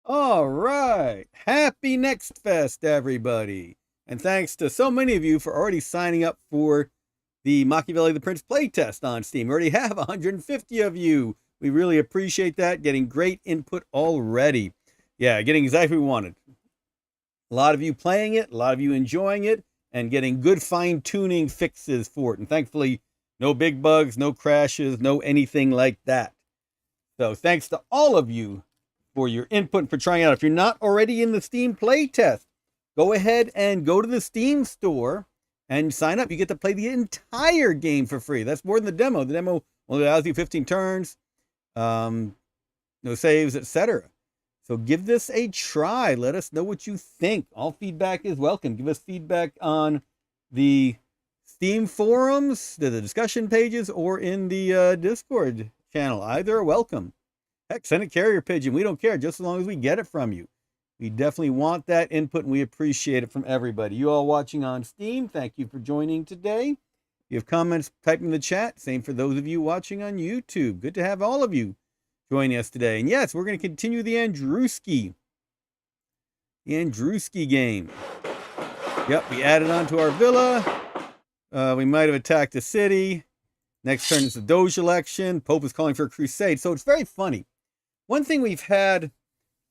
All right. Happy Next Fest, everybody. And thanks to so many of you for already signing up for the Machiavelli the Prince playtest on Steam. We already have 150 of you. We really appreciate that. Getting great input already. Yeah, getting exactly what we wanted. A lot of you playing it, a lot of you enjoying it, and getting good fine-tuning fixes for it. And thankfully, no big bugs, no crashes, no anything like that. So thanks to all of you for your input and for trying out. If you're not already in the Steam playtest, go ahead and go to the Steam store and sign up. You get to play the entire game for free. That's more than the demo. The demo only allows you 15 turns, no saves, etc. So give this a try. Let us know what you think. All feedback is welcome. Give us feedback on the Steam forums, the discussion pages, or in the Discord channel. Either are welcome. Heck, send a carrier pigeon. We don't care, just as long as we get it from you. We definitely want that input, and we appreciate it from everybody. You all watching on Steam, thank you for joining today. If you have comments, type in the chat. Same for those of you watching on YouTube. Good to have all of you joining us today. And yes, we're going to continue the Andrewski game. Yep, we added on to our villa. We might have attacked a city. Next turn is the Doge election. Pope is calling for a crusade. So it's very funny. One thing we've had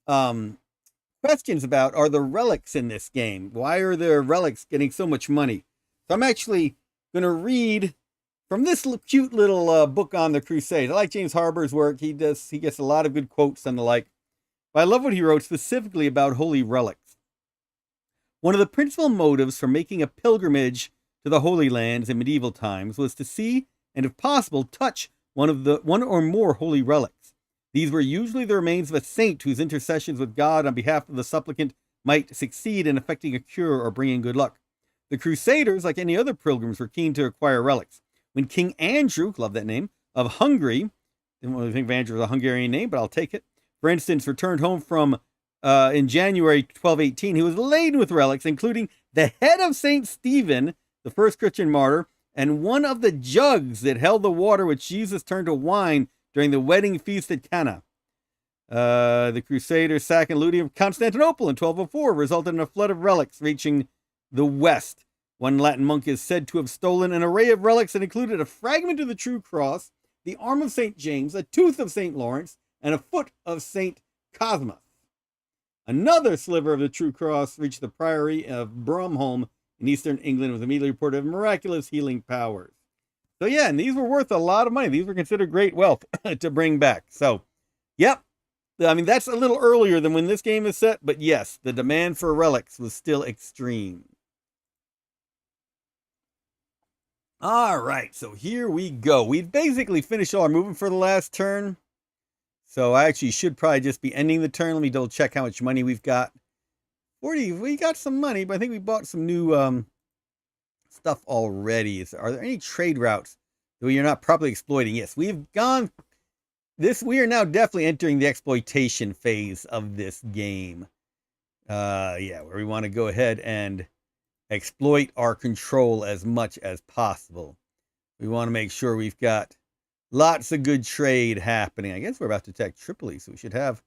questions about are the relics in this game. Why are the relics getting so much money? So I'm actually going to read from this cute little book on the Crusade. I like James Harbour's work. He gets a lot of good quotes and the like. But I love what he wrote specifically about holy relics. One of the principal motives for making a pilgrimage to the Holy Lands in medieval times was to see and, if possible, touch one or more holy relics. These were usually the remains of a saint whose intercessions with God on behalf of the supplicant might succeed in effecting a cure or bringing good luck. The Crusaders, like any other pilgrims, were keen to acquire relics. When King Andrew, love that name, of Hungary, didn't really think of Andrew as a Hungarian name, but I'll take it, for instance, returned home from in January 1218, he was laden with relics, including the head of St. Stephen, the first Christian martyr, and one of the jugs that held the water which Jesus turned to wine during the wedding feast at Cana. The Crusaders' sack and looting of Constantinople in 1204 resulted in a flood of relics reaching the west. One Latin monk is said to have stolen an array of relics that included a fragment of the true cross, the arm of St. James, a tooth of St. Lawrence, and a foot of St. Cosmas. Another sliver of the true cross reached the priory of Bromholm in eastern England and was immediately reported of miraculous healing powers. So yeah, and these were worth a lot of money. These were considered great wealth to bring back. So, yep. I mean, that's a little earlier than when this game is set, but yes, the demand for relics was still extreme. All right, so here we go. We've basically finished all our movement for the last turn. So I actually should probably just be ending the turn. Let me double check how much money we've got. 40, we got some money, but I think we bought some new stuff already. Are there any trade routes that we are not properly exploiting? Yes, we've gone we are now definitely entering the exploitation phase of this game. Yeah, where we want to go ahead and exploit our control as much as possible. We want to make sure we've got lots of good trade happening. I guess we're about to attack Tripoli, so we should have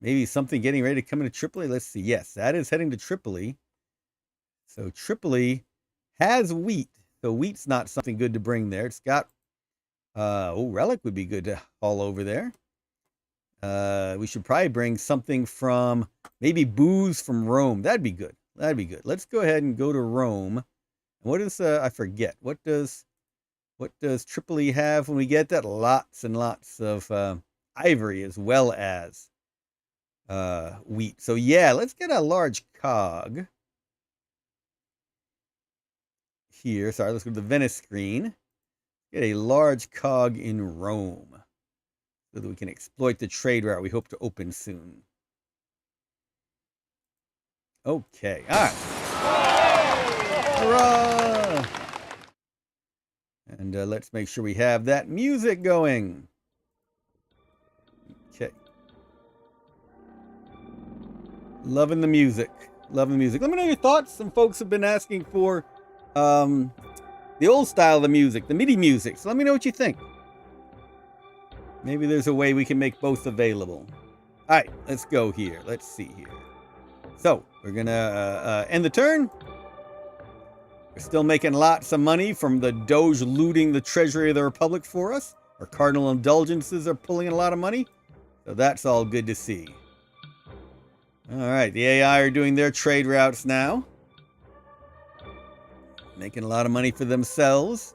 maybe something getting ready to come into Tripoli. Let's see. Yes, that is heading to Tripoli. So Tripoli has wheat. So wheat's not something good to bring there. It's got, relic would be good to haul over there. We should probably bring something from, maybe booze from Rome. That'd be good. That'd be good. Let's go ahead and go to Rome. And what is, I forget, what does Tripoli have when we get that? Lots and lots of ivory as well as wheat. So yeah, let's get a large cog here. Sorry, let's go to the Venice screen. Get a large cog in Rome so that we can exploit the trade route we hope to open soon. Okay, all right. Hurrah! And let's make sure we have that music going. Okay. Loving the music. Loving the music. Let me know your thoughts. Some folks have been asking for the old style of the music, the MIDI music. So let me know what you think. Maybe there's a way we can make both available. All right, let's go here. Let's see here. So we're going to end the turn. We're still making lots of money from the Doge looting the treasury of the Republic for us. Our cardinal indulgences are pulling in a lot of money. So that's all good to see. All right, the AI are doing their trade routes now. Making a lot of money for themselves.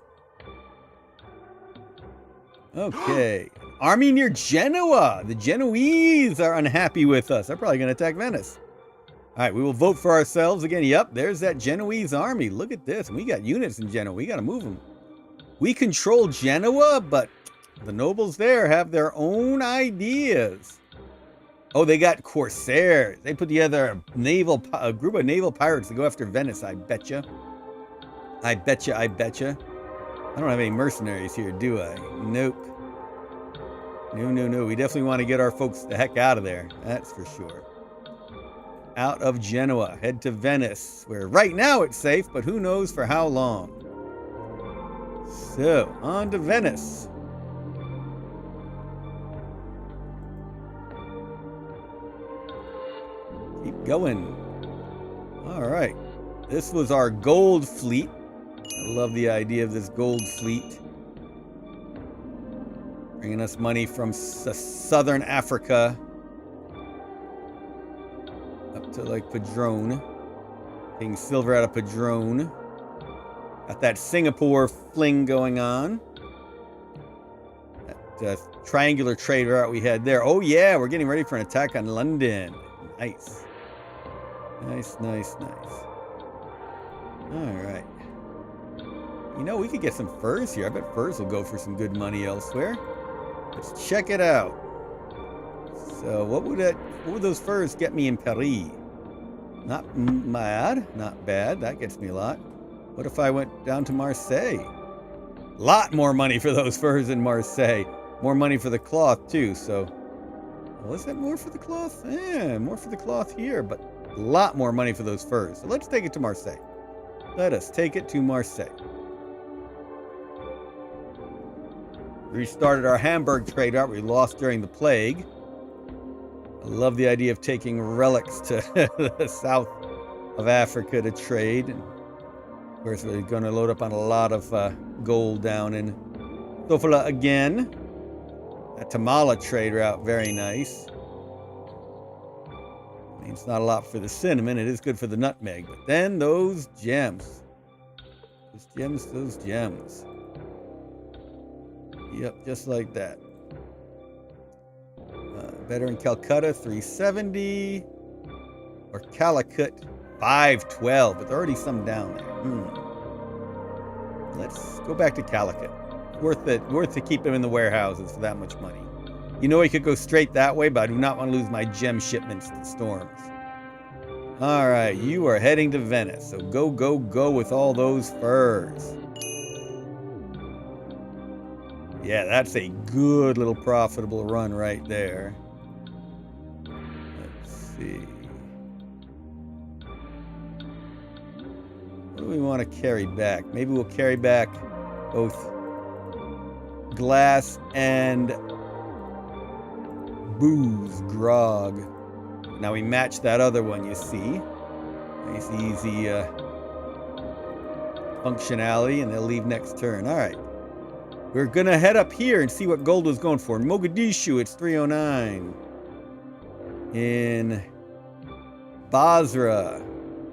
Okay. Army near Genoa. The Genoese are unhappy with us. They're probably going to attack Venice. All right, we will vote for ourselves again. Yep, there's that Genoese army. Look at this. We got units in Genoa. We got to move them. We control Genoa, but the nobles there have their own ideas. Oh, they got corsairs. They put together a group of naval pirates to go after Venice, I betcha. I betcha. I don't have any mercenaries here, do I? Nope. No. We definitely want to get our folks the heck out of there. That's for sure. Out of Genoa. Head to Venice, where right now it's safe, but who knows for how long. So, on to Venice. Keep going. All right. This was our gold fleet. I love the idea of this gold fleet. Bringing us money from southern Africa. Up to like Padrone. Getting silver out of Padrone. Got that Singapore fling going on. That triangular trade route we had there. Oh yeah, we're getting ready for an attack on London. Nice. Nice. Alright. You know, we could get some furs here. I bet furs will go for some good money elsewhere. Let's check it out. So what would those furs get me in Paris? Not bad. Not bad. That gets me a lot. What if I went down to Marseille? Lot more money for those furs in Marseille. More money for the cloth too, so... Was that more for the cloth? Yeah, more for the cloth here, but a lot more money for those furs. So let's take it to Marseille. Let us take it to Marseille. Restarted our Hamburg trade route we lost during the plague. I love the idea of taking relics to the south of Africa to trade. And of course, we're going to load up on a lot of gold down in Sofala again. That Tamala trade route, very nice. I mean, it's not a lot for the cinnamon. It is good for the nutmeg. But then those gems. Those gems. Yep, just like that. Better in Calcutta, 370. Or Calicut, 512. But there are already some down there. Let's go back to Calicut. Worth to keep them in the warehouses for that much money. You know, I could go straight that way, but I do not want to lose my gem shipments to storms. All right, you are heading to Venice, so go with all those furs. Yeah, that's a good little profitable run right there. Let's see. What do we want to carry back? Maybe we'll carry back both glass and booze, grog. Now we match that other one, you see. Nice, easy functionality, and they'll leave next turn. All right. We're going to head up here and see what gold was going for. In Mogadishu, it's 309. In Basra,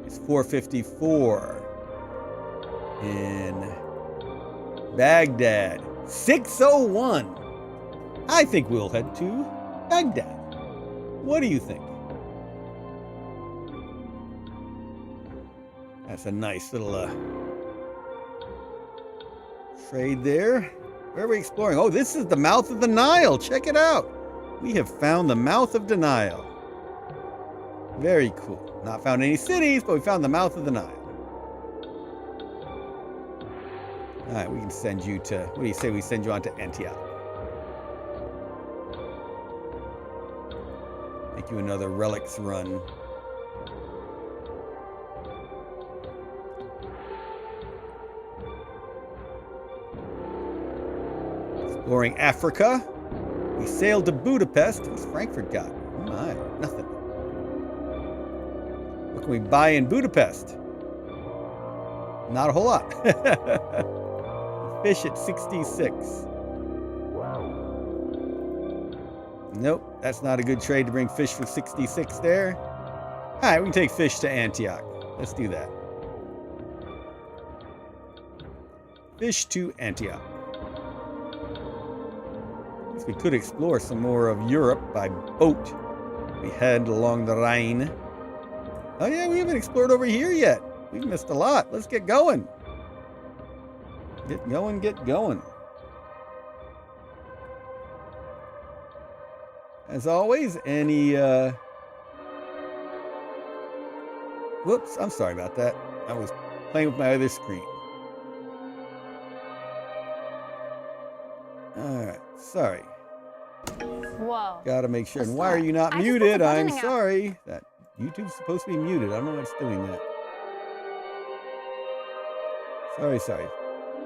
it's 454. In Baghdad, 601. I think we'll head to Baghdad. What do you think? That's a nice little trade there. Where are we exploring? Oh, this is the mouth of the Nile. Check it out. We have found the mouth of the Nile. Very cool. Not found any cities, but we found the mouth of the Nile. All right, we can send you to, what do you say we send you on to Antioch? Make you another relics run. Exploring Africa. We sailed to Budapest. What's Frankfurt got? my, nothing. What can we buy in Budapest? Not a whole lot. Fish at 66. Nope, that's not a good trade to bring fish for 66 there. All right, we can take fish to Antioch. Let's do that. Fish to Antioch. Guess we could explore some more of Europe by boat. We head along the Rhine. Oh yeah, we haven't explored over here yet. We've missed a lot. Let's get going. Get going, get going. As always, any, whoops, I'm sorry about that. I was playing with my other screen. Alright, sorry. Whoa. Gotta make sure. And why are you not muted? I'm sorry. That YouTube's supposed to be muted. I don't know why it's doing that. Sorry.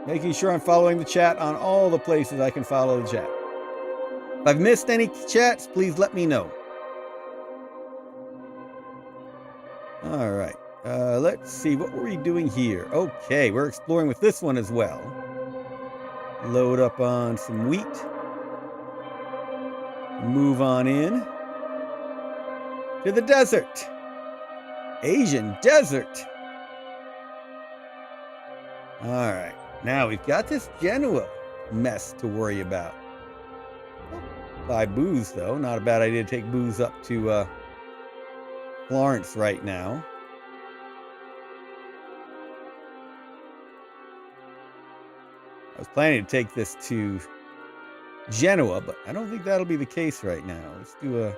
Making sure I'm following the chat on all the places I can follow the chat. If I've missed any chats, please let me know. All right. Let's see. What were we doing here? Okay, we're exploring with this one as well. Load up on some wheat. Move on in to the desert. Asian desert. All right. Now we've got this Genoa mess to worry about. Buy booze, though. Not a bad idea to take booze up to Florence right now. I was planning to take this to Genoa, but I don't think that'll be the case right now. Let's do a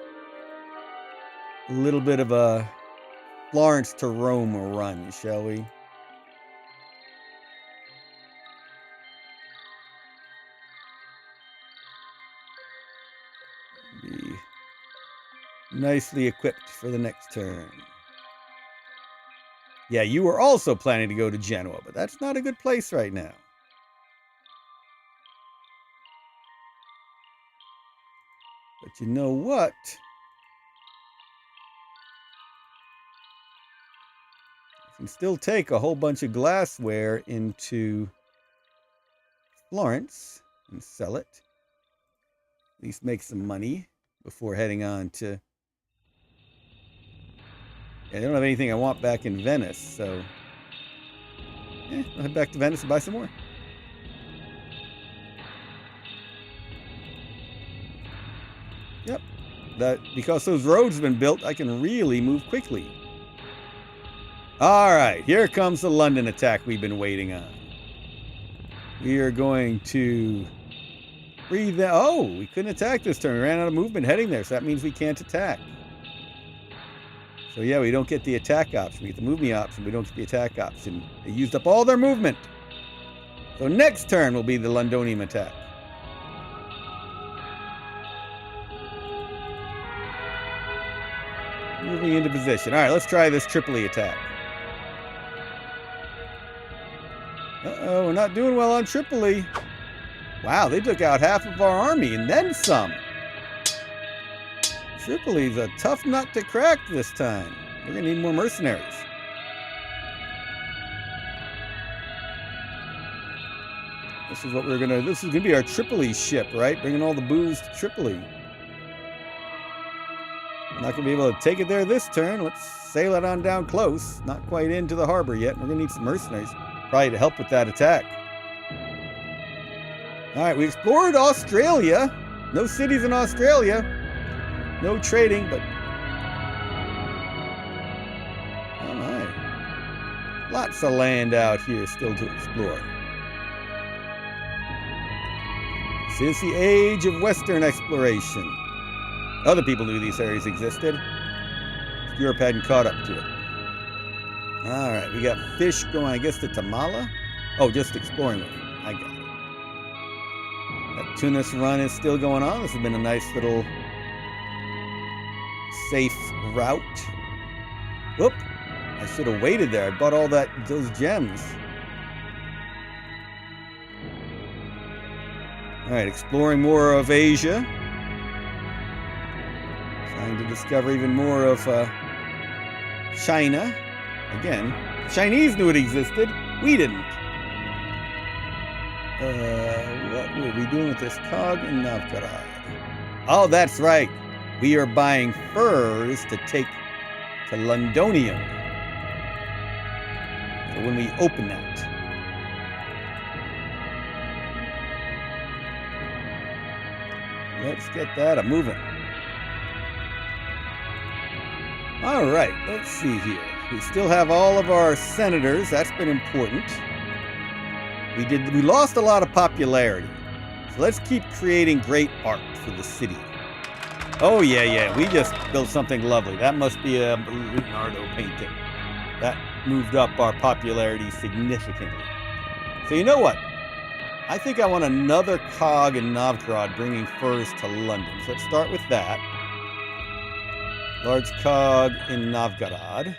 little bit of a Florence to Rome run, shall we? Be nicely equipped for the next turn. Yeah, you were also planning to go to Genoa, but that's not a good place right now. But you know what? You can still take a whole bunch of glassware into Florence and sell it. At least make some money before heading on to... Yeah, I don't have anything I want back in Venice, so... I'll head back to Venice and buy some more. Yep. Because those roads have been built, I can really move quickly. All right, here comes the London attack we've been waiting on. We are going to breathe in. Oh, we couldn't attack this turn. We ran out of movement heading there, so that means we can't attack. So yeah, we don't get the attack option. We get the move me option, we don't get the attack option. They used up all their movement. So next turn will be the Londonium attack. Moving into position. All right, let's try this Tripoli attack. Uh-oh, we're not doing well on Tripoli. Wow, they took out half of our army and then some. Tripoli's a tough nut to crack this time. We're going to need more mercenaries. This is what we're going to... This is going to be our Tripoli ship, right? Bringing all the booze to Tripoli. We're not going to be able to take it there this turn. Let's sail it on down close. Not quite into the harbor yet. We're going to need some mercenaries. Probably to help with that attack. All right, we explored Australia. No cities in Australia. No trading, but... Oh my. Lots of land out here still to explore. This is the age of Western exploration. Other people knew these areas existed. Europe hadn't caught up to it. All right, we got fish going, I guess, to Tamala. Oh, just exploring with them. I got it. That Tunis run is still going on. This has been a nice little safe route. Whoop! I should have waited there. I bought all those gems. All right, exploring more of Asia. Trying to discover even more of China. Again, the Chinese knew it existed. We didn't. What were we doing with this cog in Novgorod? Oh, that's right. We are buying furs to take to Londonium. So when we open that. Let's get that a moving. All right, let's see here. We still have all of our senators. That's been important. We lost a lot of popularity. So let's keep creating great art for the city. Oh, yeah. We just built something lovely. That must be a Leonardo painting. That moved up our popularity significantly. So you know what? I think I want another cog in Novgorod bringing furs to London. So let's start with that. Large cog in Novgorod.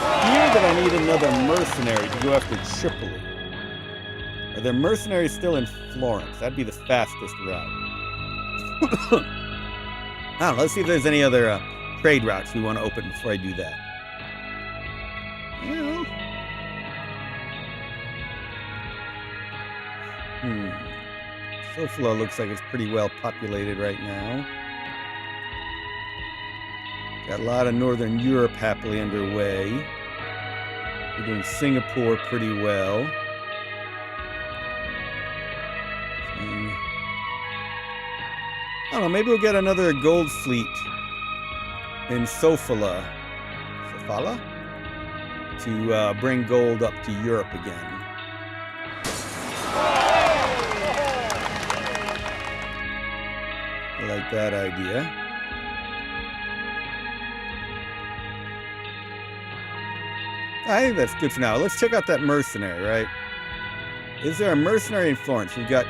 Here that I need another mercenary to go after Tripoli. Are there mercenaries still in Florence? That'd be the fastest route. I don't know. Let's see if there's any other trade routes we want to open before I do that. Well, Sofala looks like it's pretty well populated right now. Got a lot of Northern Europe happily underway. We're doing Singapore pretty well. I don't know, maybe we'll get another gold fleet in Sofala to bring gold up to Europe again. I like that idea. I think that's good for now. Let's check out that mercenary, right? Is there a mercenary in Florence? We've got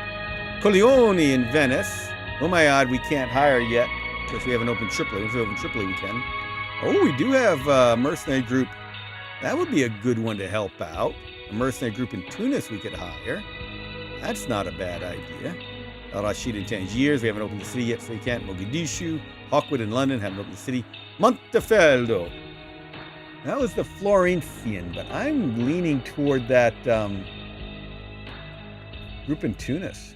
Corleone in Venice. Oh my God, we can't hire yet because we haven't opened Tripoli. Once we open Tripoli, we can. Oh, we do have a mercenary group. That would be a good one to help out. A mercenary group in Tunis we could hire. That's not a bad idea. Al-Rashid in Tangiers, we haven't opened the city yet, so we can't. Mogadishu, Hawkwood in London, haven't opened the city. Montefeltro. That was the Florentian, but I'm leaning toward that group in Tunis.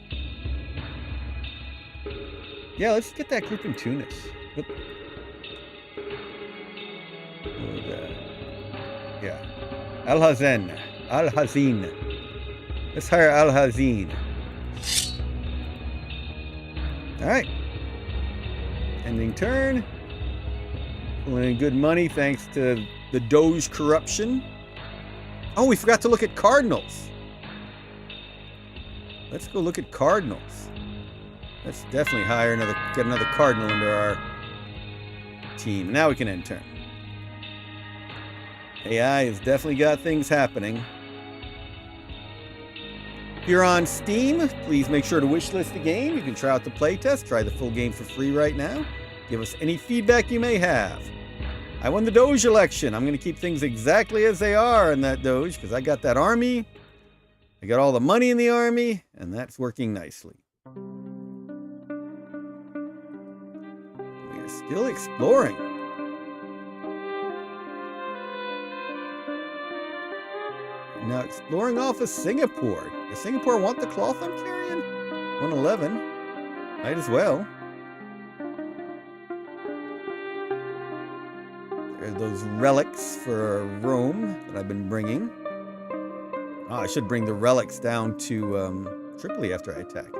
Yeah, let's get that group in Tunis. Oop. Yeah. Al-Hazin. Let's hire Al-Hazin. All right. Ending turn. Pulling in good money thanks to the Doge corruption. Oh, we forgot to look at Cardinals. Let's go look at Cardinals. Let's definitely get another Cardinal under our team. Now we can end turn. AI has definitely got things happening. If you're on Steam, please make sure to wishlist the game. You can try out the playtest. Try the full game for free right now. Give us any feedback you may have. I won the Doge election. I'm going to keep things exactly as they are in that Doge because I got that army. I got all the money in the army, and that's working nicely. We're still exploring. Now exploring off of Singapore. Does Singapore want the cloth I'm carrying? 111. Might as well. There's those relics for Rome that I've been bringing. Oh, I should bring the relics down to Tripoli after I attack it.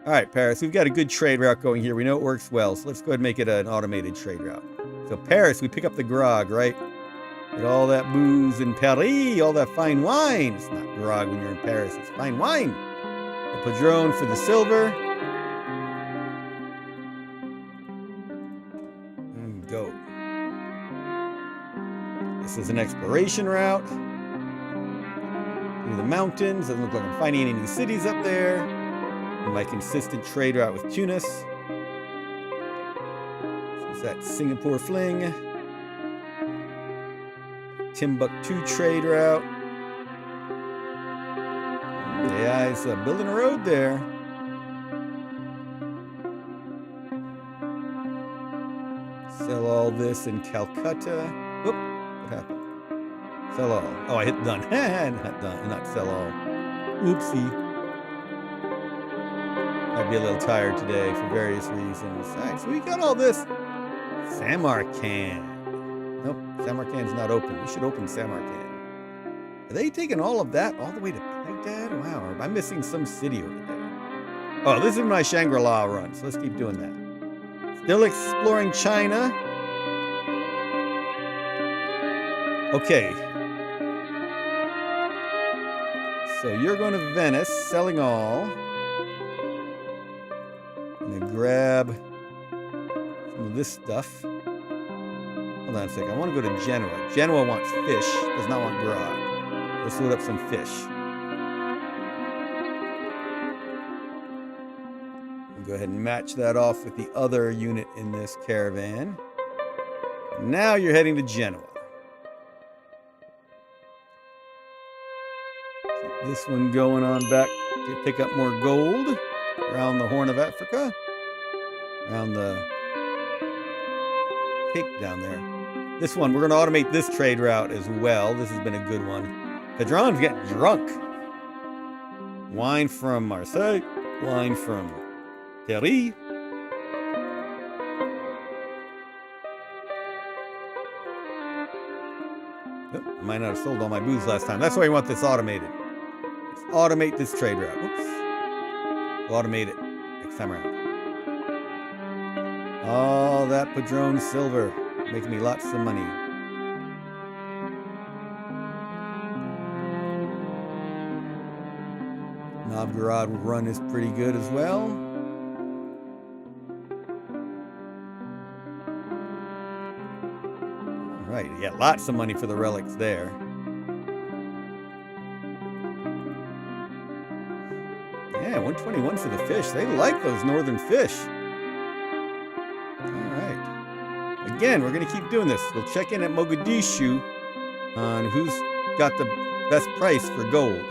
All right, Paris, we've got a good trade route going here. We know it works well, so let's go ahead and make it an automated trade route. So Paris, we pick up the grog, right? Get all that booze in Paris, all that fine wine. It's not grog when you're in Paris, it's fine wine. The Padrone for the silver. And go. This is an exploration route. Through the mountains. Doesn't look like I'm finding any new cities up there. And my consistent trade route with Tunis. This is that Singapore fling. Timbuktu trade route. AI's building a road there. Sell all this in Calcutta. Whoop, what happened? Sell all. Oh, I hit done. Not done. Not sell all. Oopsie. I'd be a little tired today for various reasons. All right, so we got all this. Samarkand. Nope, Samarkand's not open. We should open Samarkand. Are they taking all of that all the way to Baghdad? Wow, or am I missing some city over there? Oh, this is my Shangri-La run, so let's keep doing that. Still exploring China. Okay. So you're going to Venice, selling all. I'm going to grab some of this stuff. Hold on a second. I want to go to Genoa. Genoa wants fish, does not want grog. Let's load up some fish. We'll go ahead and match that off with the other unit in this caravan. Now you're heading to Genoa. Keep this one going on back to pick up more gold around the Horn of Africa, around the Cape down there. This one, we're going to automate this trade route as well. This has been a good one. Pedron's getting drunk. Wine from Marseille, wine from Paris. Oh, I might not have sold all my booze last time. That's why I want this automated. Let's automate this trade route. Oops. We'll automate it next time around. All that Padron silver, making me lots of money. Novgorod run is pretty good as well. All right, yeah, lots of money for the relics there. Yeah, 121 for the fish. They like those northern fish. All right. Again, we're going to keep doing this. We'll check in at Mogadishu on who's got the best price for gold.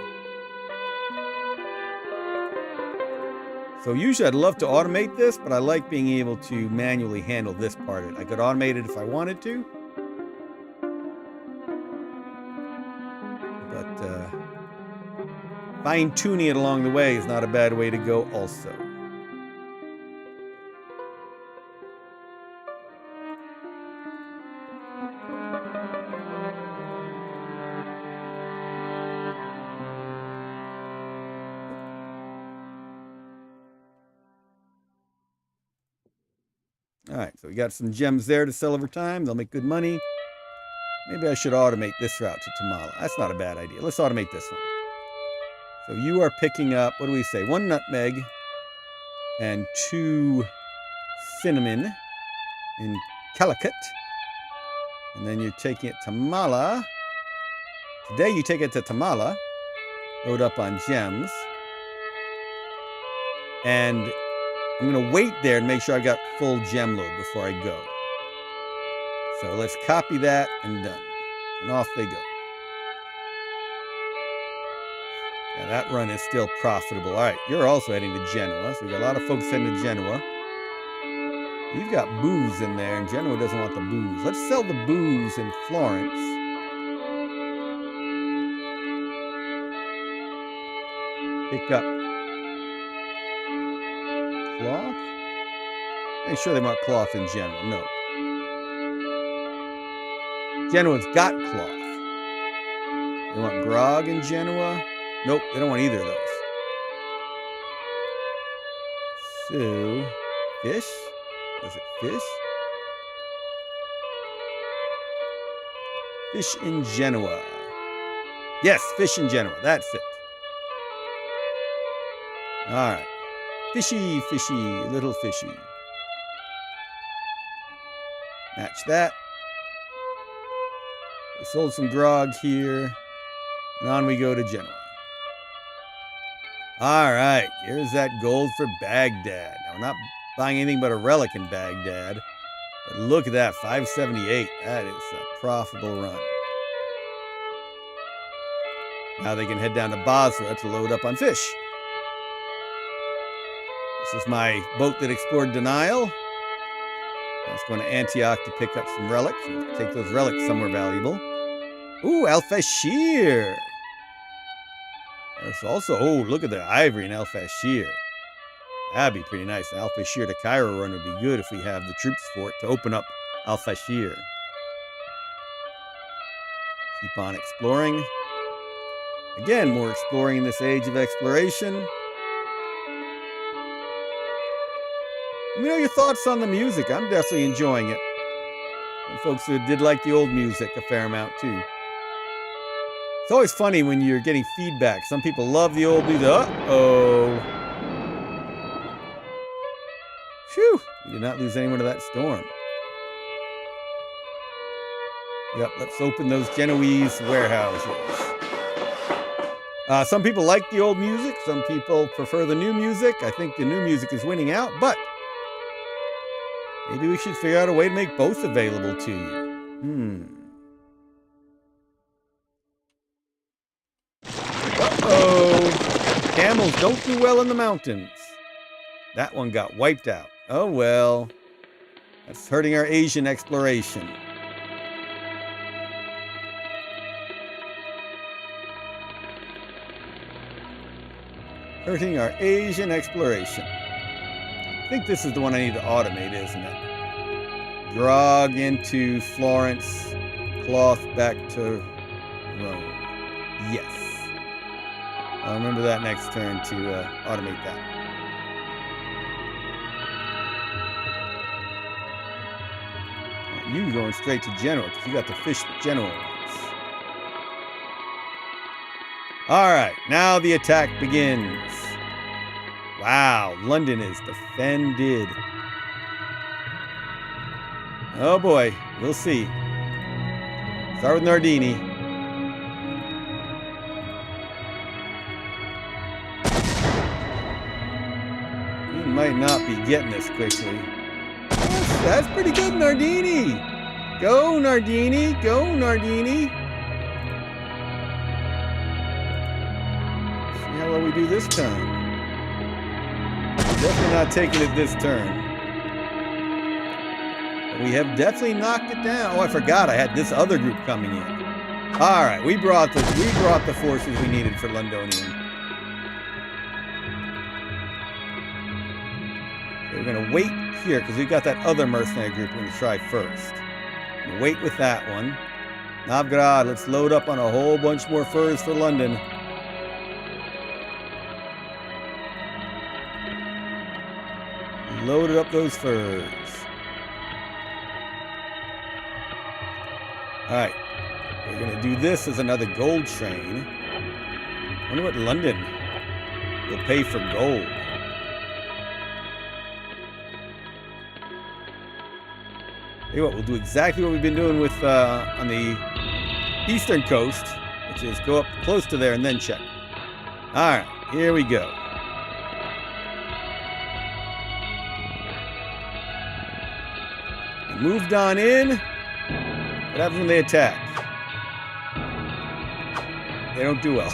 So usually I'd love to automate this, but I like being able to manually handle this part of it. I could automate it if I wanted to. But fine-tuning it along the way is not a bad way to go also. All right, so we got some gems there to sell over time. They'll make good money. Maybe I should automate this route to Tamala. That's not a bad idea. Let's automate this one. So you are picking up, what do we say, 1 nutmeg and 2 cinnamon in Calicut. And then you're taking it to Tamala. Today you take it to Tamala, load up on gems. And I'm going to wait there and make sure I've got full gem load before I go. So let's copy that and done. And off they go. Yeah, that run is still profitable. All right, you're also heading to Genoa. So we've got a lot of folks heading to Genoa. You've got booze in there, and Genoa doesn't want the booze. Let's sell the booze in Florence. Pick up cloth? Make sure they want cloth in Genoa. No. Genoa's got cloth. They want grog in Genoa? Nope, they don't want either of those. So, fish? Is it fish? Fish in Genoa. Yes, fish in Genoa. That's it. All right. Fishy, fishy, little fishy. Match that. We sold some grog here. And on we go to Genoa. All right, here's that gold for Baghdad. Now, we're not buying anything but a relic in Baghdad. But look at that, 578. That is a profitable run. Now they can head down to Basra to load up on fish. This is my boat that explored Denial. I was going to Antioch to pick up some relics and take those relics somewhere valuable. Ooh, Al-Fashir. There's also, oh, look at the ivory in Al-Fashir. That'd be pretty nice. An Al-Fashir to Cairo run would be good if we have the troops for it to open up Al-Fashir. Keep on exploring. Again, more exploring in this age of exploration. Let me know your thoughts on the music. I'm definitely enjoying it. And folks who did like the old music a fair amount too. It's always funny when you're getting feedback. Some people love the old music. Uh-oh. Phew, we did not lose anyone to that storm. Yep, let's open those Genoese warehouses. Some people like the old music. Some people prefer the new music. I think the new music is winning out, but maybe we should figure out a way to make both available to you. Uh-oh. Camels don't do well in the mountains. That one got wiped out. Oh well. That's hurting our Asian exploration. Hurting our Asian exploration. I think this is the one I need to automate, isn't it? Grog into Florence, cloth back to Rome. Yes. I'll remember that next turn to automate that. You going straight to Genoa because you got the fish that Genoa wants. All right, now the attack begins. Wow, London is defended. Oh boy, we'll see. Start with Nardini. You might not be getting this quickly. That's pretty good, Nardini. Go, Nardini. Go, Nardini. See how well we do this turn. Definitely not taking it this turn. We have definitely knocked it down. Oh, I forgot I had this other group coming in. All right, we brought the forces we needed for Londonium. Okay, we're gonna wait here because we've got that other mercenary group we're gonna try first. We'll wait with that one. Novgorod, let's load up on a whole bunch more furs for London. Loaded up those furs. Alright. We're going to do this as another gold train. I wonder what London will pay for gold. Tell you what, we'll do exactly what we've been doing with on the eastern coast, which is go up close to there and then check. Alright, here we go. Moved on in. What happens when they attack? They don't do well.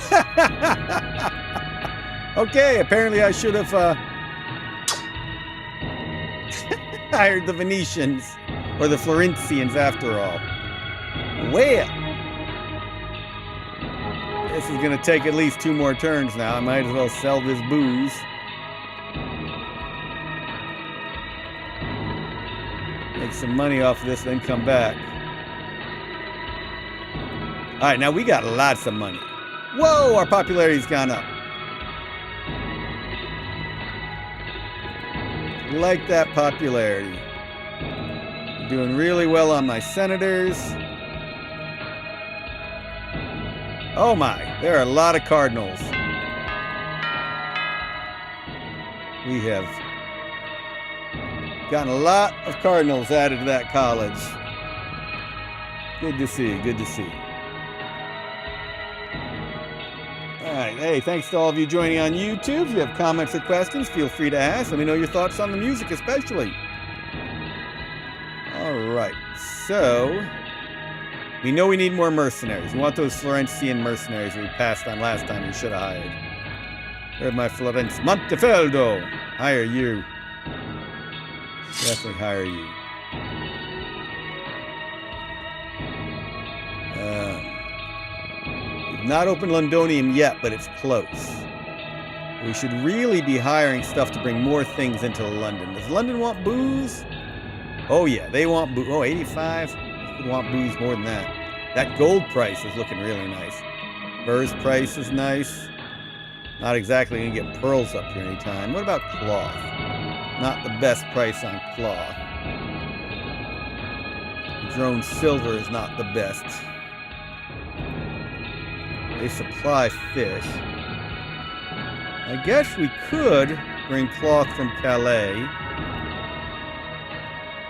Okay, apparently I should have hired the Venetians or the Florentians after all. Well, this is going to take at least 2 more turns now. I might as well sell this booze. Make some money off of this, then come back. All right, now we got lots of money. Whoa, our popularity's gone up. Like that popularity. Doing really well on my senators. Oh my, there are a lot of cardinals. We have gotten a lot of cardinals added to that college. Good to see, good to see. All right, hey, thanks to all of you joining on YouTube. If you have comments or questions, feel free to ask. Let me know your thoughts on the music especially. All right, so We know we need more mercenaries. We want those Florentian mercenaries we passed on last time we should have hired. Where's my Florence? Montefeldo! Hire you. Definitely hire you. We've not opened Londonium yet, but it's close. We should really be hiring stuff to bring more things into London. Does London want booze? Oh yeah, they want booze. Oh, 85? They want booze more than that. That gold price is looking really nice. Furs price is nice. Not exactly going to get pearls up here anytime. What about cloth? Not the best price on cloth. Drone silver is not the best. They supply fish. I guess we could bring cloth from Calais.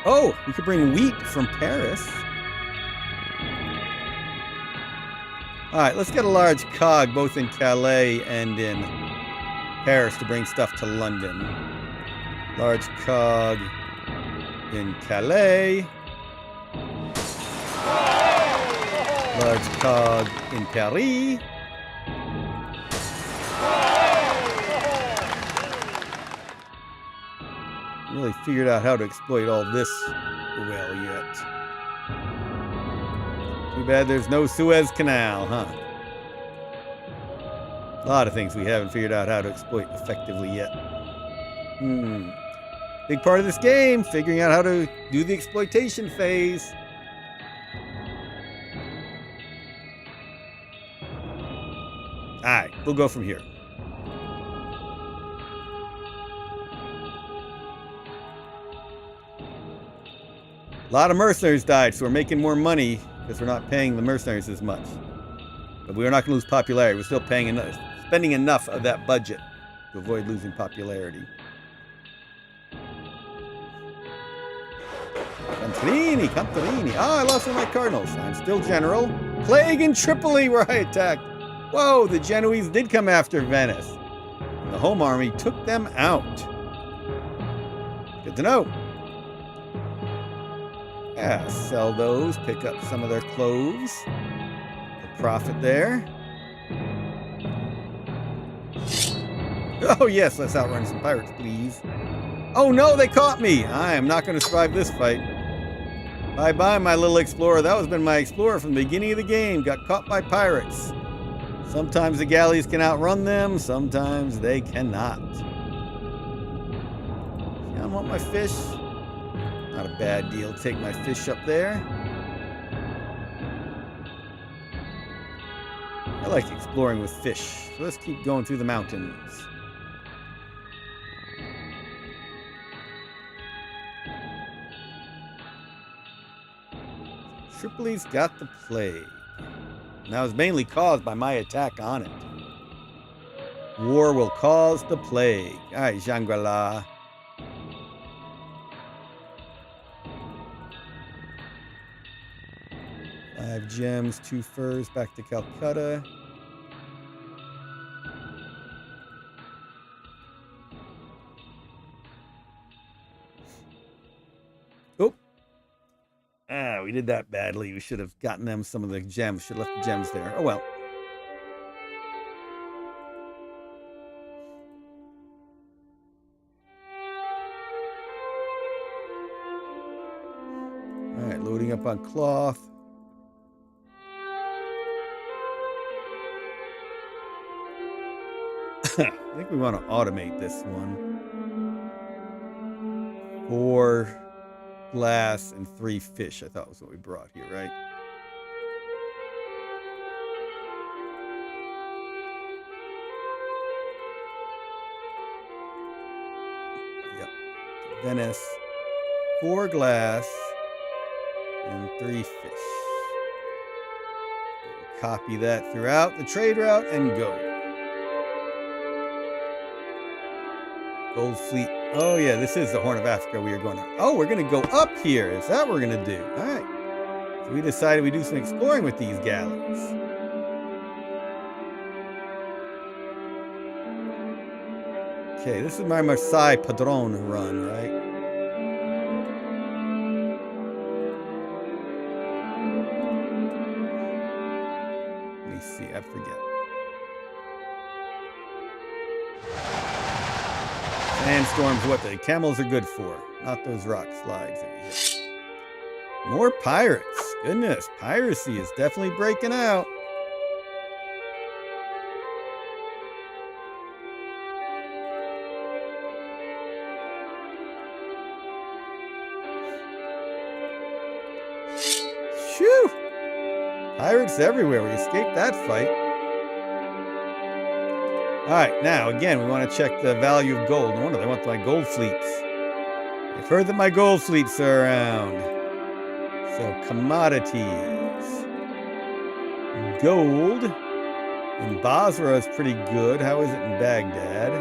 Oh, we could bring wheat from Paris. All right, let's get a large cog both in Calais and in Paris to bring stuff to London. Large cog in Calais. Large cog in Paris. Really figured out how to exploit all this well yet. Too bad there's no Suez Canal, huh? A lot of things we haven't figured out how to exploit effectively yet. Big part of this game, figuring out how to do the exploitation phase. Alright, we'll go from here. A lot of mercenaries died, so we're making more money because we're not paying the mercenaries as much. But we're not going to lose popularity. We're still paying enough, spending enough of that budget to avoid losing popularity. Cantarini. Ah, I lost one of my cardinals. I'm still general. Plague in Tripoli where I attacked. Whoa, the Genoese did come after Venice. The home army took them out. Good to know. Yeah, sell those, pick up some of their cloves. The profit there. Oh yes, let's outrun some pirates, please. Oh no, they caught me! I am not going to survive this fight. Bye-bye, my little explorer. That was been my explorer from the beginning of the game. Got caught by pirates. Sometimes the galleys can outrun them, sometimes they cannot. I want my fish. Not a bad deal. Take my fish up there. I like exploring with fish. So let's keep going through the mountains. Tripoli's got the plague. And that was mainly caused by my attack on it. War will cause the plague. All right, Shangri-La. Five gems, 2 furs, back to Calcutta. Oh. Ah, we did that badly. We should have gotten them some of the gems. Should have left the gems there. Oh well. All right, loading up on cloth. I think we want to automate this one. 4 glass and 3 fish, I thought was what we brought here, right? Yep. Venice, 4 glass and 3 fish. Copy that throughout the trade route and go. Gold fleet. Oh yeah, this is the Horn of Africa we are going to. Oh, we're going to go up here. Is that what we're going to do? All right. So we decided we do some exploring with these galleys. Okay, this is my Marseille Padron run, right? Sandstorms, what the camels are good for, not those rock slides that we hit. More pirates. Goodness, piracy is definitely breaking out. Phew! Pirates everywhere. We escaped that fight. All right, now again, we want to check the value of gold. No wonder they want my gold fleets. I've heard that my gold fleets are around. So commodities. Gold in Basra is pretty good. How is it in Baghdad?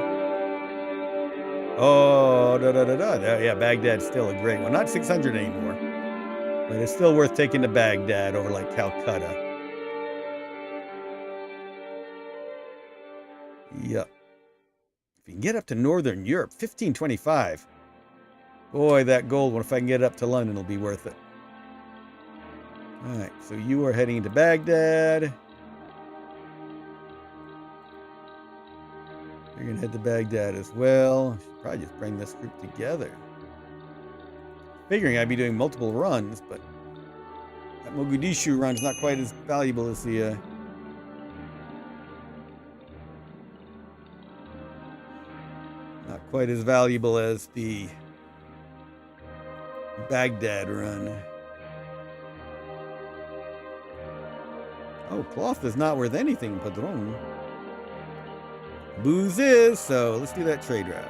Oh, yeah, Baghdad's still a great one. Not 600 anymore. But it's still worth taking to Baghdad over like Calcutta. Yep. If you can get up to Northern Europe, 1525. Boy, that gold one, if I can get it up to London, it'll be worth it. All right, so you are heading to Baghdad. You're going to head to Baghdad as well. I should probably just bring this group together. Figuring I'd be doing multiple runs, but that Mogadishu run is not quite as valuable as the... not quite as valuable as the Baghdad run. Oh, cloth is not worth anything, Padron. Booze is, so let's do that trade route.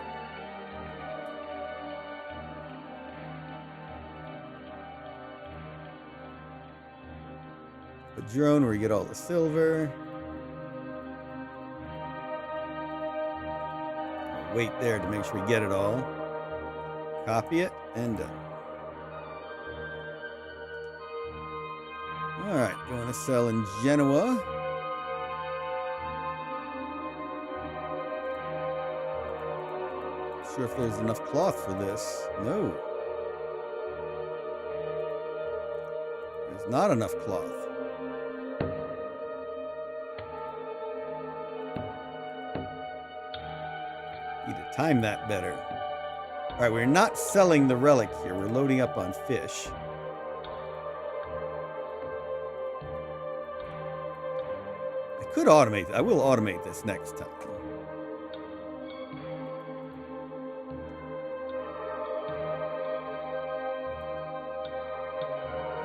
Padron, where you get all the silver. Wait there to make sure we get it all. Copy it and done. All right, going to sell in Genoa. Not sure if there's enough cloth for this. No. There's not enough cloth. Need to time that better. All right, we're not selling the relic here. We're loading up on fish. I could automate. I will automate this next time.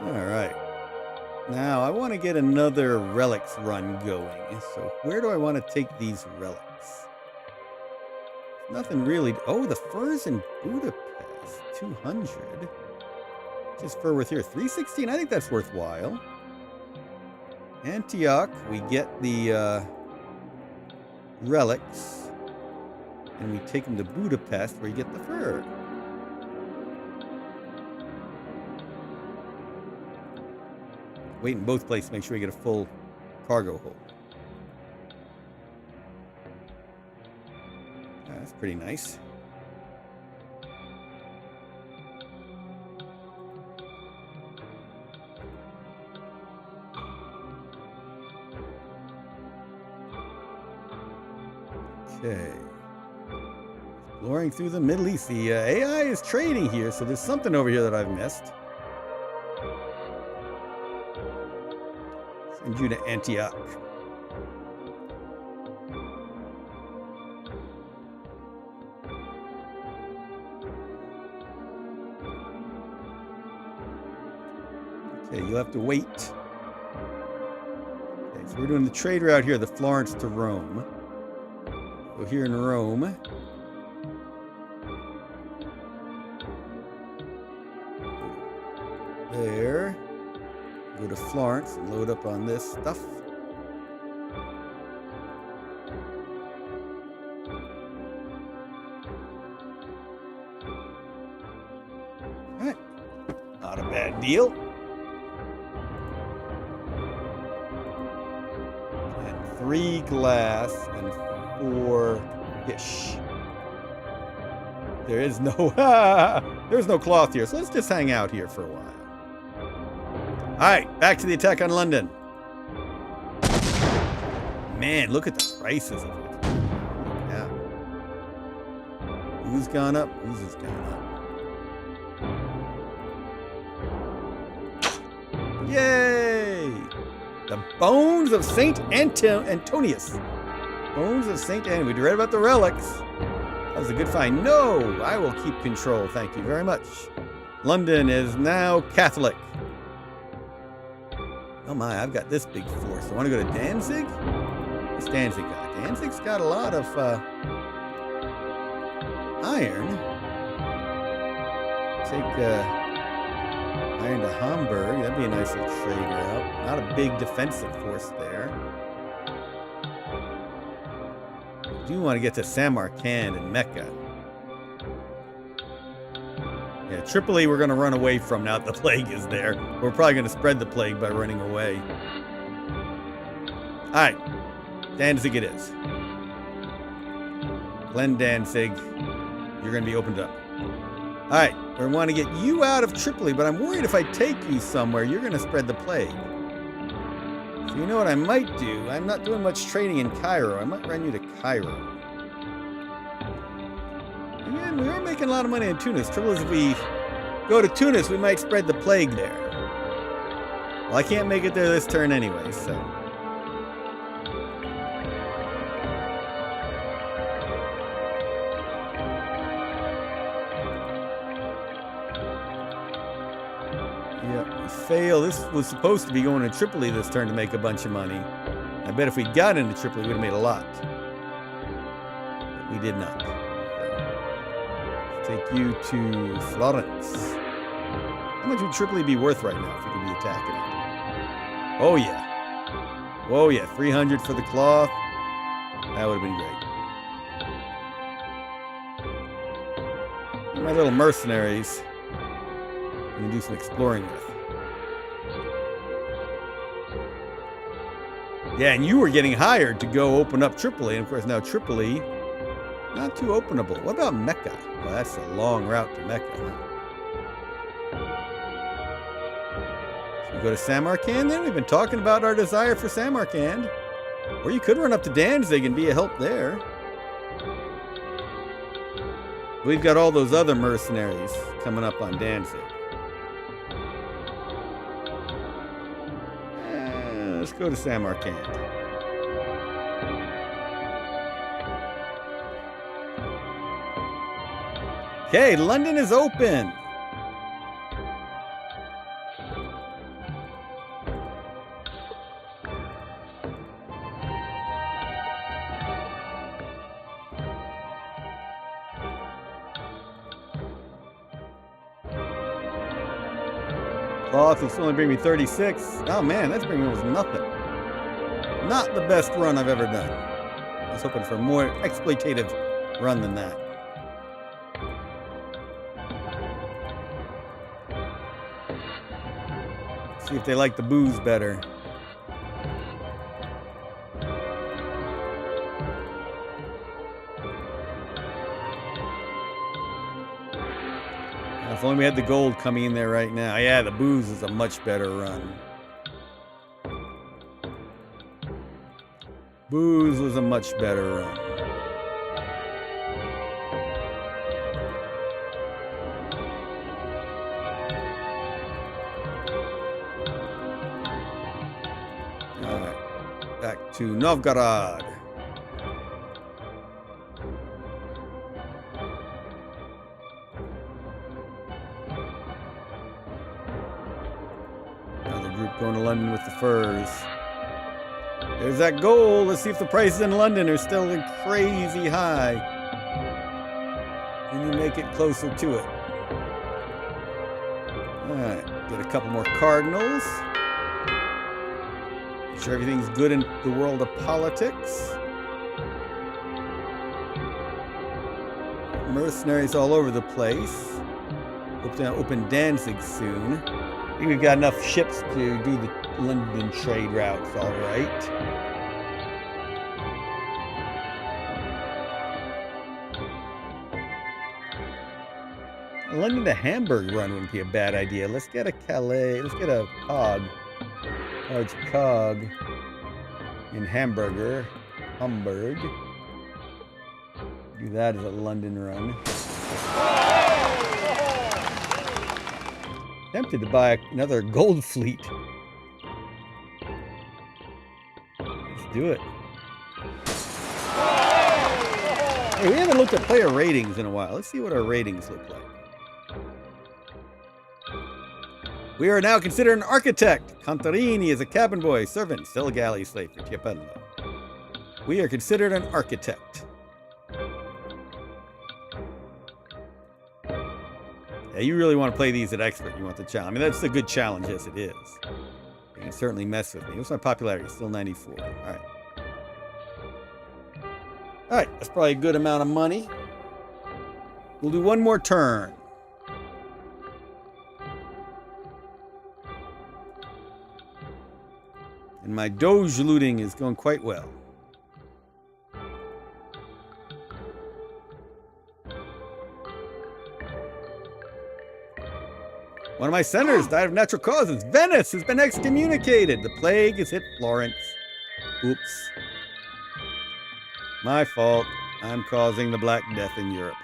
All right. Now, I want to get another relics run going. So where do I want to take these relics? Nothing really. Oh, the furs in Budapest, 200. Just fur worth here, 316. I think that's worthwhile. Antioch, we get the relics, and we take them to Budapest, where you get the fur. Wait in both places, make sure we get a full cargo hold. That's pretty nice. Okay. Exploring through the Middle East. The AI is trading here, so there's something over here that I've missed. Send you to Antioch. Okay, you'll have to wait. Okay, so we're doing the trade route here, the Florence to Rome. So here in Rome. There. Go to Florence and load up on this stuff. Alright. Not a bad deal. And 3 glass and 4 fish. There is no there's no cloth here, so let's just hang out here for a while. Alright, back to the attack on London. Man, look at the prices of it. Yeah. Who's gone up? Who's has gone up? Yay! The bones of Saint Antonius. Bones of Saint Antonius. We read about the relics. That was a good find. No, I will keep control. Thank you very much. London is now Catholic. Oh my, I've got this big force. I want to go to Danzig? What's Danzig got? Danzig's got a lot of iron. Take iron to Hamburg. That'd be a nice little trade route. Not a big defensive force there. I do want to get to Samarkand and Mecca. Yeah, Tripoli we're going to run away from now that the plague is there. We're probably going to spread the plague by running away. All right. Danzig it is. Glen Danzig, you're going to be opened up. All right. We want to get you out of Tripoli, but I'm worried if I take you somewhere, you're going to spread the plague. So you know what I might do? I'm not doing much trading in Cairo. I might run you to Cairo. Again, we are making a lot of money in Tunis. Trouble is, if we go to Tunis, we might spread the plague there. Well, I can't make it there this turn anyway, so. Yep, we fail. This was supposed to be going to Tripoli this turn to make a bunch of money. I bet if we got into Tripoli, we would have made a lot. But we did not. Take you to Florence. How much would Tripoli be worth right now if we could be attacking it? Oh yeah. Oh yeah, 300 for the cloth. That would have been great. My little mercenaries. We can do some exploring with. Yeah, and you were getting hired to go open up Tripoli, and of course now Tripoli, not too openable. What about Mecca? Well, that's a long route to Mecca, huh? Should we go to Samarkand then? We've been talking about our desire for Samarkand. Or you could run up to Danzig and be a help there. We've got all those other mercenaries coming up on Danzig. Let's go to Samarkand. Okay, London is open. Cloth will only bring me 36. Oh man, that's bringing me almost nothing. Not the best run I've ever done. I was hoping for a more exploitative run than that. See if they like the booze better. If only we had the gold coming in there right now. Yeah, the booze is a much better run. Booze was a much better run. All right, back to Novgorod. Going to London with the furs. There's that gold. Let's see if the prices in London are still crazy high. Can you make it closer to it? Alright, get a couple more cardinals. Make sure everything's good in the world of politics. Mercenaries all over the place. Hope to open Danzig soon. I think we've got enough ships to do the London trade routes, all right. A London to Hamburg run wouldn't be a bad idea. Let's get a Calais. Let's get a cog. Large cog in Hamburg. Do that as a London run. Tempted to buy another gold fleet. Let's do it. Hey, we haven't looked at player ratings in a while. Let's see what our ratings look like. We are now considered an architect. Contarini is a cabin boy, servant, still a galley slave for Tiepello. We are considered an architect. Yeah, you really want to play these at expert. You want the challenge. I mean, that's a good challenge as it is. You can certainly mess with me. What's my popularity? Still 94. All right. All right, that's probably a good amount of money. We'll do one more turn. And my Doge looting is going quite well. One of my senators died of natural causes. Venice has been excommunicated. The plague has hit Florence. Oops. My fault. I'm causing the Black Death in Europe.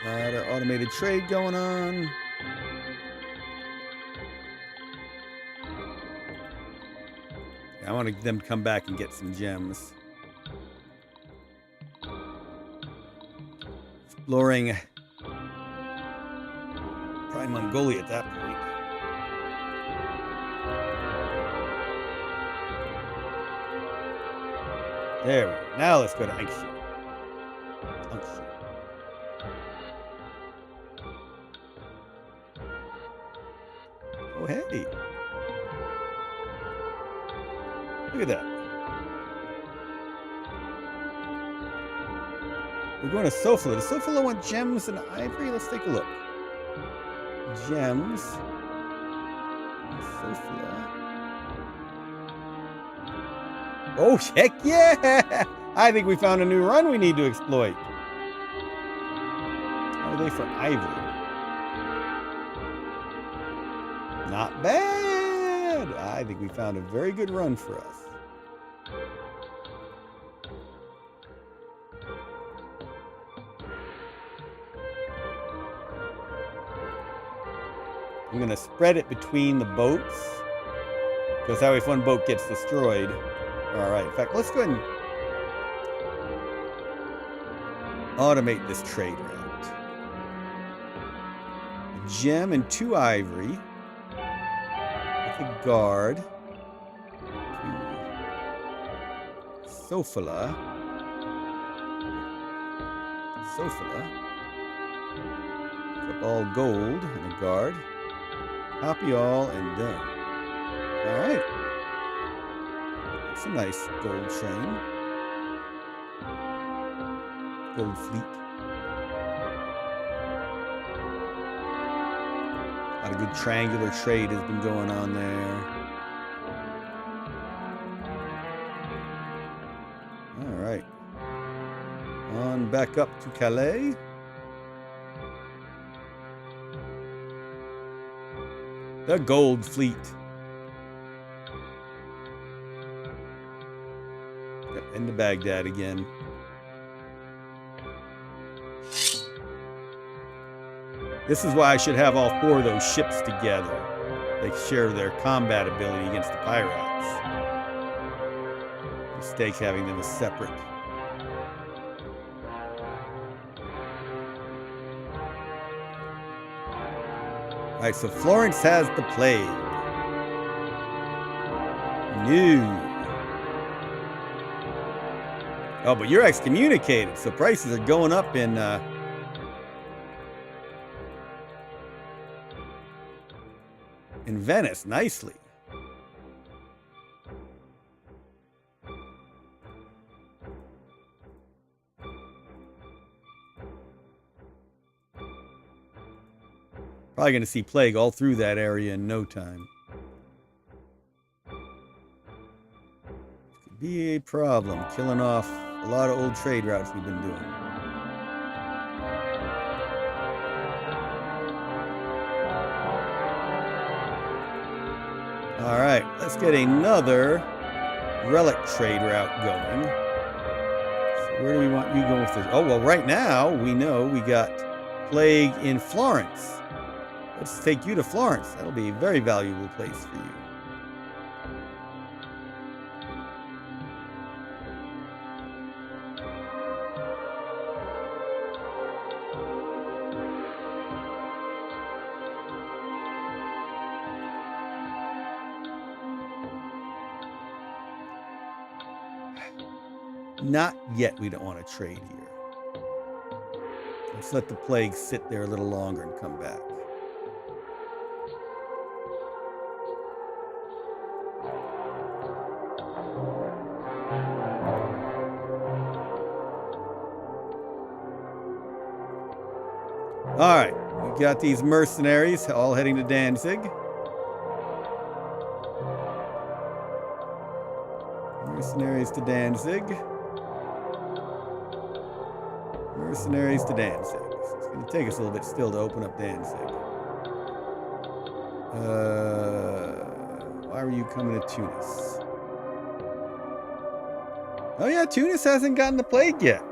Lot of automated trade going on. I want them to come back and get some gems. Exploring probably Mongolia at that point. There we go. Now let's go to Anxi. Oh, hey. Look at that. We're going to Sofala. Does Sofala want gems and ivory? Let's take a look. Gems. Sofala. Oh, heck yeah! I think we found a new run we need to exploit. How are they for ivory? Not bad. I think we found a very good run for us. I'm going to spread it between the boats, because that way if one boat gets destroyed. All right. In fact, let's go ahead and automate this trade route. A gem and 2 ivory. With a guard. To Sofala. Pick up all gold and a guard. Copy all and done. All right. That's a nice gold train. Gold fleet. A lot of good triangular trade has been going on there. All right. On back up to Calais. The gold fleet. Yep, into Baghdad again. This is why I should have all 4 of those ships together. They share their combat ability against the pirates. Mistake having them as separate. All right, so Florence has the plague. New. Oh, but you're excommunicated, so prices are going up in Venice nicely. Probably going to see plague all through that area in no time. Could be a problem, killing off a lot of old trade routes we've been doing. All right, let's get another relic trade route going. So where do we want you going with this? Oh, well, right now we know we got plague in Florence. Let's take you to Florence. That'll be a very valuable place for you. Not yet, we don't want to trade here. Let's let the plague sit there a little longer and come back. All right, we got these mercenaries all heading to Danzig. Mercenaries to Danzig. Mercenaries to Danzig. So it's going to take us a little bit still to open up Danzig. Why were you coming to Tunis? Oh yeah, Tunis hasn't gotten the plague yet.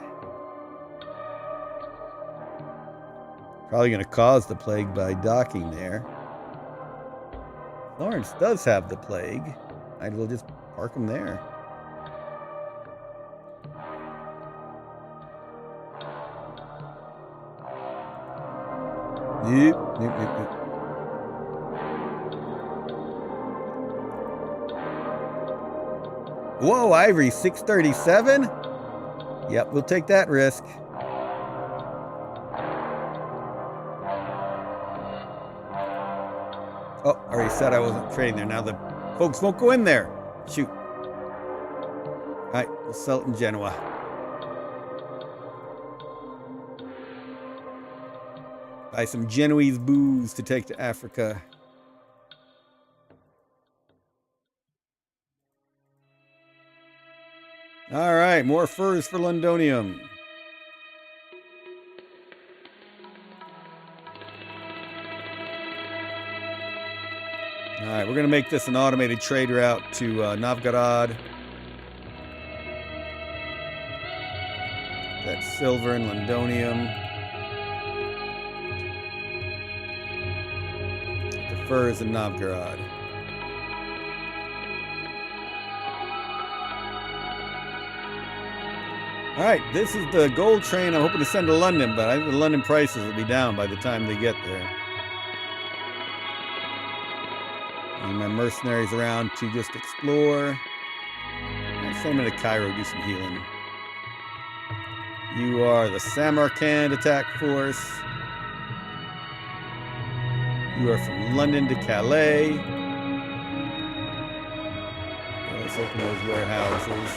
Probably going to cause the plague by docking there. Florence does have the plague. Might as well just park them there. Yep. Whoa, Ivory, 637? Yep, we'll take that risk. Oh, I already said I wasn't trading there. Now the folks won't go in there. Shoot. All right, we'll sell it in Genoa. Buy some Genoese booze to take to Africa. All right, more furs for Londonium. All right, we're going to make this an automated trade route to Novgorod. That's silver and Londonium. The furs in Novgorod. All right, this is the gold train I'm hoping to send to London, but I think the London prices will be down by the time they get there. And my mercenaries around to just explore. I'll send them to Cairo, do some healing. You are the Samarkand attack force. You are from London to Calais. Let's open those warehouses.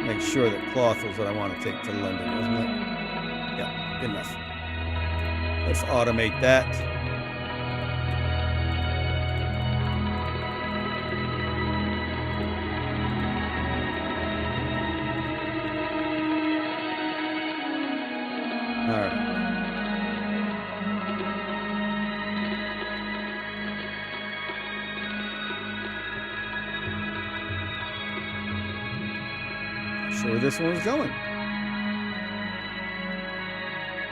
Make sure that cloth was what I want to take to London, wasn't it? Yeah, good enough. Let's automate that. All right. Not sure where this one's going.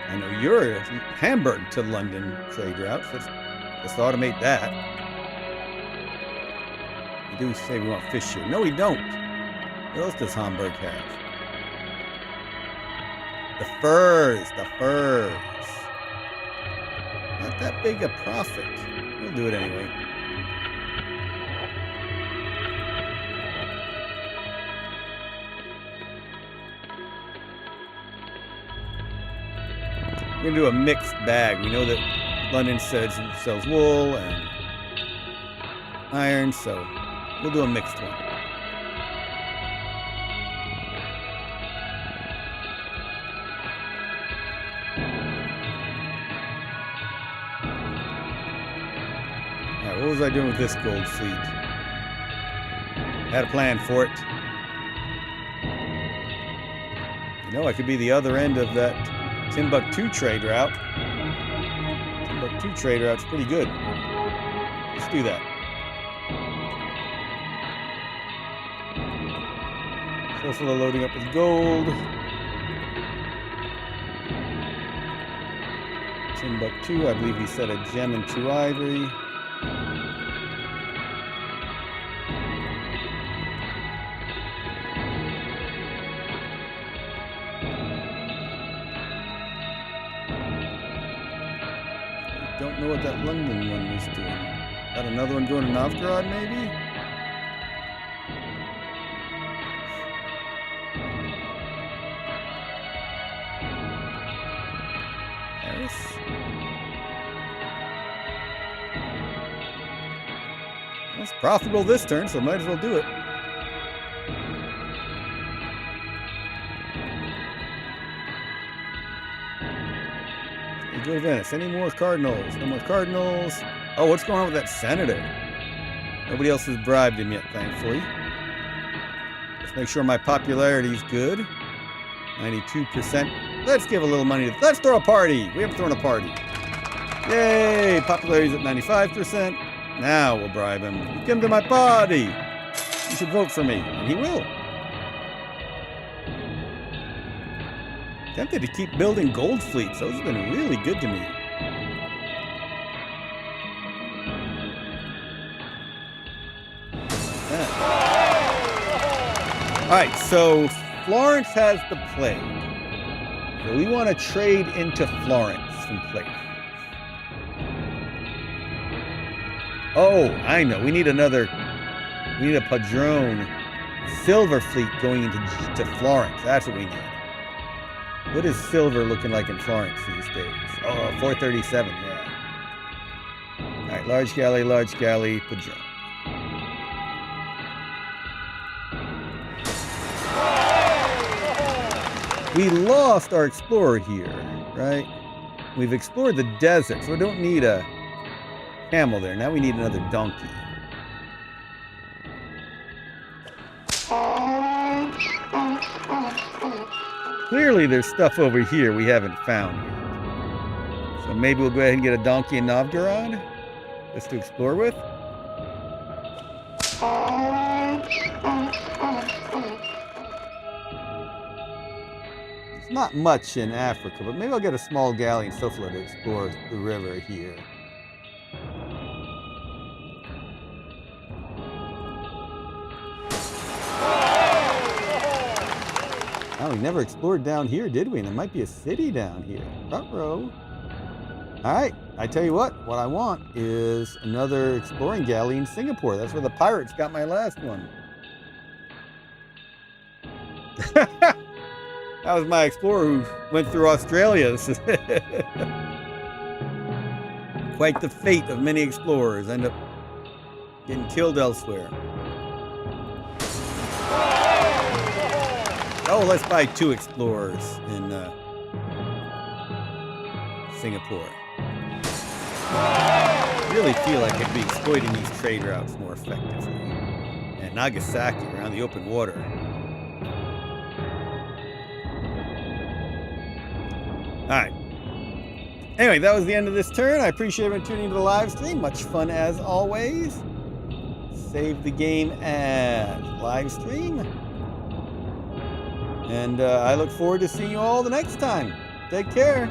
I know you're Hamburg to London trade route. So let's automate that. We do say we want fish here. No, we don't. What else does Hamburg have? The furs. Not that big a profit. We'll do it anyway. We're going to do a mixed bag. We know that London sells wool and iron, so we'll do a mixed one. All right, what was I doing with this gold fleet? Had a plan for it. You know, I could be the other end of that Timbuktu trade route. 2 trade routes, pretty good. Let's do that. Sofala loading up with gold. Timbuktu, I believe he said a gem and 2 ivory. Don't know what that London one was doing. Got another one going to Novgorod, maybe? Paris? Well, it's profitable this turn, so might as well do it. Go to Venice. Any more Cardinals? No more Cardinals. Oh, what's going on with that senator? Nobody else has bribed him yet, thankfully. Let's make sure my popularity is good. 92%. Let's give a little money. Let's throw a party. We haven't thrown a party. Yay! Popularity's at 95%. Now we'll bribe him. You come to my party. You should vote for me. And he will. Tempted to keep building gold fleets. Those have been really good to me. Alright, so Florence has the plague. So we want to trade into Florence from Playtest. Oh, I know. We need a Padrone silver fleet going into Florence. That's what we need. What is silver looking like in Florence these days? Oh, 437, yeah. Alright, large galley, Padrone. We lost our explorer here, right? We've explored the desert, so we don't need a camel there. Now we need another donkey. Clearly there's stuff over here we haven't found yet. So maybe we'll go ahead and get a donkey in Novgorod just to explore with. It's not much in Africa, but maybe I'll get a small galley in Sofala to explore the river here. Oh, we never explored down here, did we? And there might be a city down here. Ruh-roh. All right, I tell you what I want is another exploring galley in Singapore. That's where the pirates got my last one. That was my explorer who went through Australia. This is quite the fate of many explorers. End up getting killed elsewhere. Oh, let's buy 2 explorers in Singapore. I really feel like I'd be exploiting these trade routes more effectively. And Nagasaki around the open water. Alright. Anyway, that was the end of this turn. I appreciate everyone tuning into the live stream. Much fun as always. Save the game as live stream. And I look forward to seeing you all the next time. Take care.